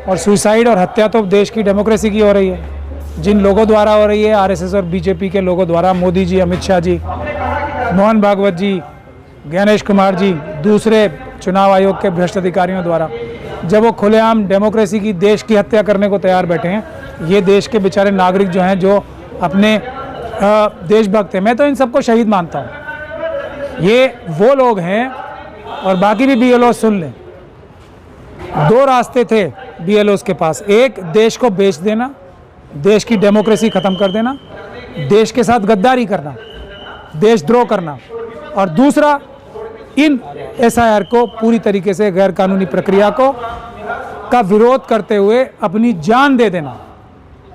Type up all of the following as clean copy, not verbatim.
और सुसाइड और हत्या तो देश की डेमोक्रेसी की हो रही है, जिन लोगों द्वारा हो रही है, आरएसएस और बीजेपी के लोगों द्वारा, मोदी जी, अमित शाह जी, मोहन भागवत जी, ज्ञानेश कुमार जी, दूसरे चुनाव आयोग के भ्रष्ट अधिकारियों द्वारा, जब वो खुलेआम डेमोक्रेसी की, देश की हत्या करने को तैयार बैठे हैं। ये देश के बेचारे नागरिक जो हैं, जो अपने देशभक्त हैं, मैं तो इन सबको शहीद मानता हूँ। ये वो लोग हैं, और बाकी भी BLO सुन लें, दो रास्ते थे BLOs के पास। एक, देश को बेच देना, देश की डेमोक्रेसी ख़त्म कर देना, देश के साथ गद्दारी करना, देशद्रोह करना, और दूसरा, इन SIR को पूरी तरीके से गैर कानूनी प्रक्रिया का विरोध करते हुए अपनी जान दे देना।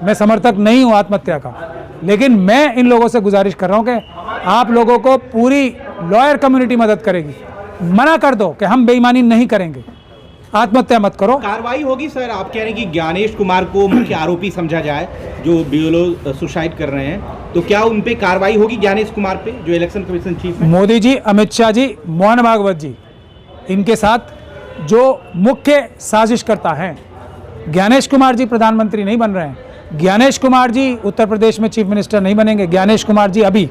मैं समर्थक नहीं हूँ आत्महत्या का, लेकिन मैं इन लोगों से गुजारिश कर रहा हूँ कि आप लोगों को पूरी लॉयर कम्युनिटी मदद करेगी, मना कर दो कि हम बेईमानी नहीं करेंगे, आत्महत्या मत करो। कार्रवाई होगी सर? आप कह रहे हैं कि ज्ञानेश कुमार को मुख्य आरोपी समझा जाए, जो BLO सुसाइड कर रहे हैं, तो क्या उन पे कार्रवाई होगी ज्ञानेश कुमार पे, जो इलेक्शन कमीशन चीफ है? मोदी जी, अमित शाह जी, मोहन भागवत जी, इनके साथ जो मुख्य साजिशकर्ता हैं, ज्ञानेश कुमार जी प्रधानमंत्री नहीं बन रहे हैं, ज्ञानेश कुमार जी उत्तर प्रदेश में चीफ मिनिस्टर नहीं बनेंगे, ज्ञानेश कुमार जी अभी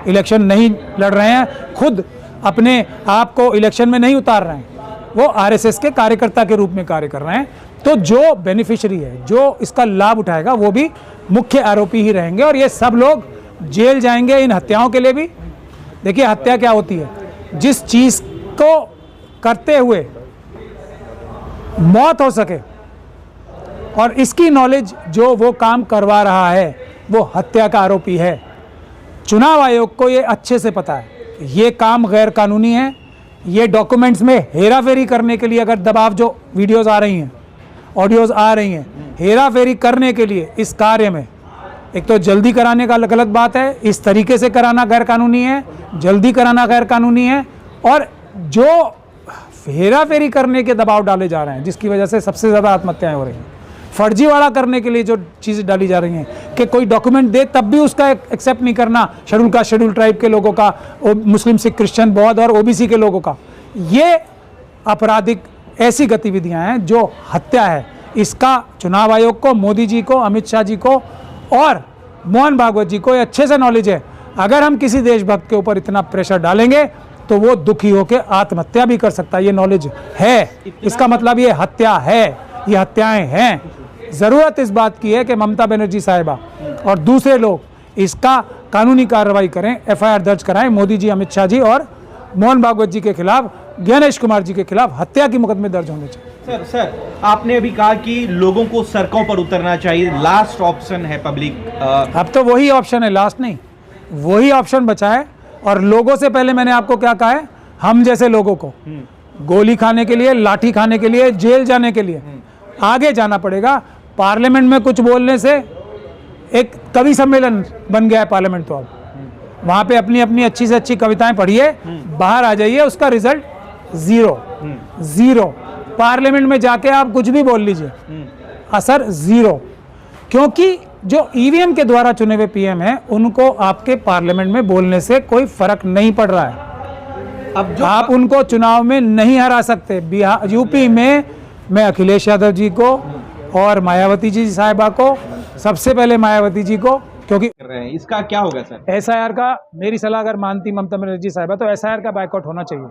इलेक्शन नहीं लड़ रहे हैं, खुद अपने आप को इलेक्शन में नहीं उतार रहे हैं, वो RSS के कार्यकर्ता के रूप में कार्य कर रहे हैं। तो जो बेनिफिशियरी है, जो इसका लाभ उठाएगा, वो भी मुख्य आरोपी ही रहेंगे, और ये सब लोग जेल जाएंगे इन हत्याओं के लिए भी। देखिए, हत्या क्या होती है? जिस चीज़ को करते हुए मौत हो सके, और इसकी नॉलेज जो वो काम करवा रहा है, वो हत्या का आरोपी है। चुनाव आयोग को ये अच्छे से पता है, ये काम गैर कानूनी है। ये डॉक्यूमेंट्स में हेरा फेरी करने के लिए अगर दबाव, जो वीडियोस आ रही हैं, ऑडियोज आ रही हैं, हेरा फेरी करने के लिए इस कार्य में, एक तो जल्दी कराने का गलत बात है, इस तरीके से कराना गैर कानूनी है, जल्दी कराना गैर कानूनी है, और जो हेरा फेरी करने के दबाव डाले जा रहे हैं, जिसकी वजह से सबसे ज़्यादा आत्महत्याएं हो रही हैं, फर्जीवाड़ा करने के लिए जो चीज़ें डाली जा रही हैं कि कोई डॉक्यूमेंट दे तब भी उसका एक्सेप्ट नहीं करना, शेड्यूल कास्ट शेड्यूल ट्राइब के लोगों का, मुस्लिम, सिख, क्रिश्चियन, बौद्ध और OBC के लोगों का, ये आपराधिक ऐसी गतिविधियां हैं जो हत्या है। इसका चुनाव आयोग को, मोदी जी को, अमित शाह जी को और मोहन भागवत जी को ये अच्छे से नॉलेज है। अगर हम किसी देशभक्त के ऊपर इतना प्रेशर डालेंगे तो वो दुखी होकर आत्महत्या भी कर सकता है, ये नॉलेज है। इसका मतलब ये हत्या है, ये हत्याएं हैं। ज़रूरत इस बात की है कि ममता बनर्जी साहिबा और दूसरे लोग इसका कानूनी कार्रवाई करें, FIR दर्ज कराएं, मोदी जी, अमित शाह जी और मोहन भागवत जी के खिलाफ, ज्ञानेश कुमार जी के खिलाफ हत्या की मुकदमे दर्ज होने चाहिए। सर, आपने अभी कहा कि लोगों को सड़कों पर उतरना चाहिए, लास्ट ऑप्शन है पब्लिक। अब तो वही ऑप्शन है, लास्ट नहीं, वही ऑप्शन बचा है। और लोगों से पहले मैंने आपको क्या कहा है, हम जैसे लोगों को गोली खाने के लिए, लाठी खाने के लिए, जेल जाने के लिए आगे जाना पड़ेगा। पार्लियामेंट में कुछ बोलने से एक कवि सम्मेलन बन गया है पार्लियामेंट, तो अब वहाँ पे अपनी अपनी अच्छी से अच्छी कविताएं पढ़िए, बाहर आ जाइए, उसका रिजल्ट ज़ीरो। पार्लियामेंट में जाके आप कुछ भी बोल लीजिए, असर ज़ीरो, क्योंकि जो EVM के द्वारा चुने हुए PM हैं, उनको आपके पार्लियामेंट में बोलने से कोई फर्क नहीं पड़ रहा है। अब जो आप उनको चुनाव में नहीं हरा सकते। बिहार, UP में मैं अखिलेश यादव जी को और मायावती जी साहिबा को, सबसे पहले मायावती जी को, क्योंकि इसका क्या होगा सर? SIR का, मेरी सलाह अगर मानती ममता बनर्जी साहिबा, तो SIR का बाइकआउट होना चाहिए।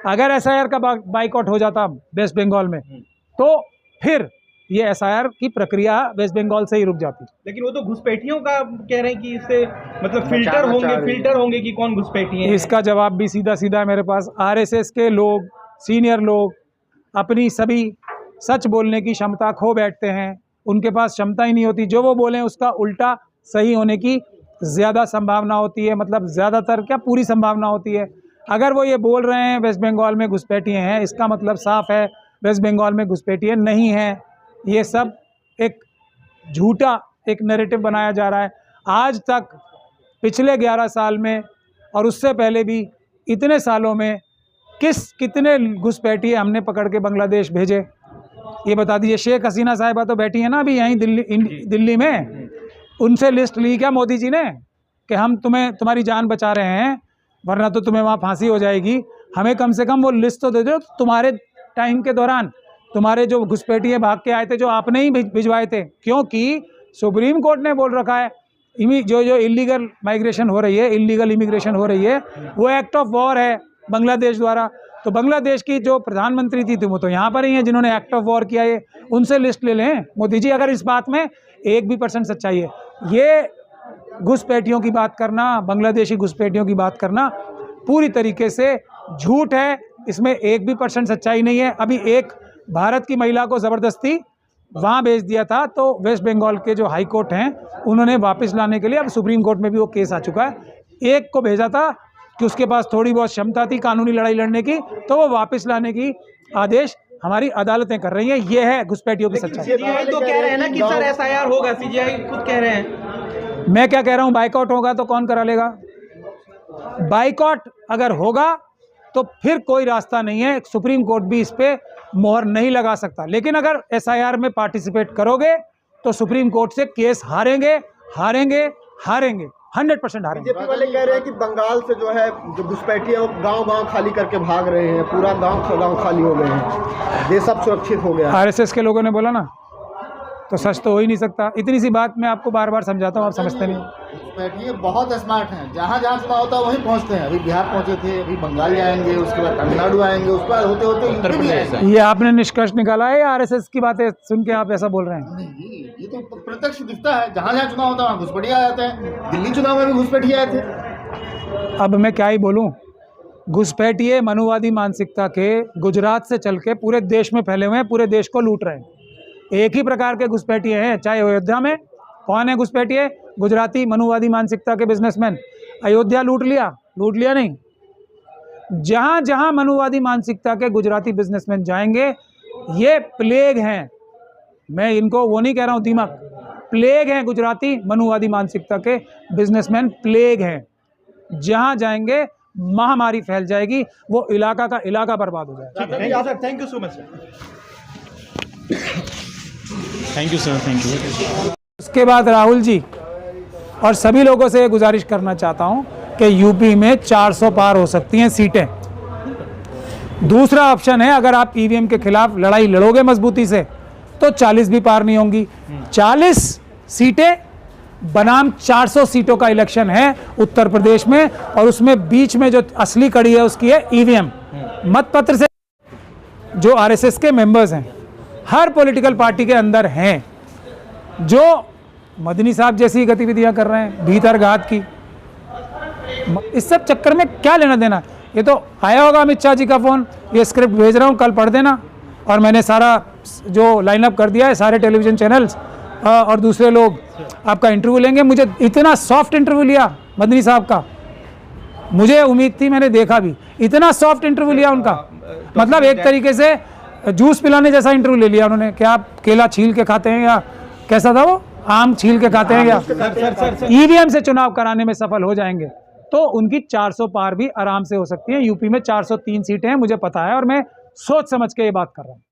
अगर SIR का बाइकआउट हो जाता वेस्ट बंगाल में, तो फिर ये SIR की प्रक्रिया वेस्ट बंगाल से ही रुक जाती। लेकिन वो तो घुसपैठियों का कह रहे हैं कि इससे मतलब फिल्टर होंगे कि कौन घुसपैठी है। इसका जवाब भी सीधा सीधा है मेरे पास। RSS के लोग, सीनियर लोग, अपनी सभी सच बोलने की क्षमता खो बैठते हैं, उनके पास क्षमता ही नहीं होती। जो वो बोलें उसका उल्टा सही होने की ज़्यादा संभावना होती है, मतलब ज़्यादातर क्या, पूरी संभावना होती है। अगर वो ये बोल रहे हैं वेस्ट बंगाल में घुसपैठिए हैं, इसका मतलब साफ है वेस्ट बंगाल में घुसपैठिए नहीं है। ये सब एक झूठा एक नैरेटिव बनाया जा रहा है। आज तक पिछले 11 साल में और उससे पहले भी इतने सालों में कितने घुसपैठिए हमने पकड़ के बांग्लादेश भेजे, ये बता दीजिए। शेख हसीना साहिबा तो बैठी है ना अभी यहीं दिल्ली में, उनसे लिस्ट ली क्या मोदी जी ने कि हम तुम्हारी जान बचा रहे हैं, वरना तो तुम्हें वहाँ फांसी हो जाएगी, हमें कम से कम वो लिस्ट तो दे दो। तुम्हारे टाइम के दौरान तुम्हारे जो घुसपैठिए भाग के आए थे, जो आपने ही भिजवाए थे, क्योंकि सुप्रीम कोर्ट ने बोल रखा है जो इलीगल माइग्रेशन हो रही है, इलीगल इमिग्रेशन हो रही है, वो एक्ट ऑफ वॉर है बांग्लादेश द्वारा। तो बांग्लादेश की जो प्रधानमंत्री थी वो तो यहाँ पर ही हैं जिन्होंने एक्ट ऑफ वॉर किया है, उनसे लिस्ट ले लें मोदी जी, अगर इस बात में 1% सच्चाई है। ये घुसपैठियों की बात करना, बांग्लादेशी घुसपैठियों की बात करना पूरी तरीके से झूठ है, इसमें 1% सच्चाई नहीं है। अभी एक भारत की महिला को ज़बरदस्ती वहाँ भेज दिया था, तो वेस्ट बंगाल के जो हाई कोर्ट हैं उन्होंने वापस लाने के लिए, अब सुप्रीम कोर्ट में भी वो केस आ चुका है। एक को भेजा था कि उसके पास थोड़ी बहुत क्षमता थी कानूनी लड़ाई लड़ने की, तो वो वापस लाने की आदेश हमारी अदालतें कर रही हैं। ये है घुसपैठियों की सच्चाई। सीजीआई तो कह रहे हैं ना कि सर एसआईआर होगा, सीजीआई खुद कह रहे हैं। मैं क्या कह रहा हूँ, बाइकआउट होगा तो कौन करा लेगा? बाइकआउट अगर होगा तो फिर कोई रास्ता नहीं है, सुप्रीम कोर्ट भी इस पे मोहर नहीं लगा सकता। लेकिन अगर एसआईआर में पार्टिसिपेट करोगे तो सुप्रीम कोर्ट से केस हारेंगे, हारेंगे, हारेंगे, 100% हारेंगे। बीजेपी वाले कह रहे हैं कि बंगाल से जो है जो घुसपैठी है वो गांव-गांव खाली करके भाग रहे हैं, पूरा गांव खाली हो गए हैं, देश अब सुरक्षित हो गया। आरएसएस के लोगों ने बोला ना, तो सच तो हो ही नहीं सकता। इतनी सी बात मैं आपको बार बार समझाता हूँ, आप समझते नहीं। घुसपैठिए बहुत स्मार्ट हैं, जहाँ जहाँ चुनाव होता है वहीं पहुँचते हैं। अभी बिहार पहुँचे थे, अभी बंगाल आएंगे, उसके बाद तमिलनाडु आएंगे, उसके बाद होते होते उत्तर प्रदेश। ये आपने निष्कर्ष निकाला है या आरएसएस की बातें सुन के आप ऐसा बोल रहे हैं? नहीं, ये तो प्रत्यक्ष दिखता है, जहाँ जहाँ चुनाव होता है वहाँ घुसपैठिए आ जाते हैं। दिल्ली चुनाव में भी घुसपैठिए आए थे। अब मैं क्या ही बोलूँ, घुसपैठिए मनुवादी मानसिकता के गुजरात से चल के पूरे देश में फैले हुए हैं, पूरे देश को लूट रहे हैं। एक ही प्रकार के घुसपैठिए हैं, चाहे अयोध्या में कौन है घुसपैठिए? गुजराती मनुवादी मानसिकता के बिजनेसमैन। अयोध्या लूट लिया नहीं। जहाँ जहाँ मनुवादी मानसिकता के गुजराती बिजनेसमैन जाएंगे, ये प्लेग हैं। मैं इनको वो नहीं कह रहा हूँ दीमक, प्लेग हैं। गुजराती मनुवादी मानसिकता के बिजनेसमैन प्लेग हैं। जहाँ जाएंगे महामारी फैल जाएगी, वो इलाका का इलाका बर्बाद हो जाएगा। Thank you so much sir. Thank you sir, thank you. उसके बाद राहुल जी और सभी लोगों से गुजारिश करना चाहता हूं कि यूपी में 400 पार हो सकती हैं सीटें। दूसरा ऑप्शन है, अगर आप ईवीएम के खिलाफ लड़ाई लड़ोगे मजबूती से तो 40 भी पार नहीं होंगी। 40 सीटें बनाम 400 सीटों का इलेक्शन है उत्तर प्रदेश में, और उसमें बीच में जो असली कड़ी है उसकी है ईवीएम। मतपत्र से जो आरएसएस के मेंबर्स हैं, हर पॉलिटिकल पार्टी के अंदर हैं, जो मदनी साहब जैसी गतिविधियां कर रहे हैं, भीतरघात की। इस सब चक्कर में क्या लेना देना? ये तो आया होगा अमित शाह जी का फ़ोन, ये स्क्रिप्ट भेज रहा हूँ, कल पढ़ देना। और मैंने सारा जो लाइनअप कर दिया है, सारे टेलीविज़न चैनल्स और दूसरे लोग आपका इंटरव्यू लेंगे। मुझे इतना सॉफ्ट इंटरव्यू लिया मदनी साहब का, मुझे उम्मीद थी, मैंने देखा भी, इतना सॉफ्ट इंटरव्यू लिया उनका। मतलब एक तरीके से जूस पिलाने जैसा इंटरव्यू ले लिया उन्होंने कि आप केला छील के खाते हैं, या कैसा था वो, आम छील के खाते हैं, या ईवीएम से चुनाव कराने में सफल हो जाएंगे तो उनकी 400 पार भी आराम से हो सकती है। यूपी में 403 सीटें हैं, मुझे पता है, और मैं सोच समझ के ये बात कर रहा हूँ।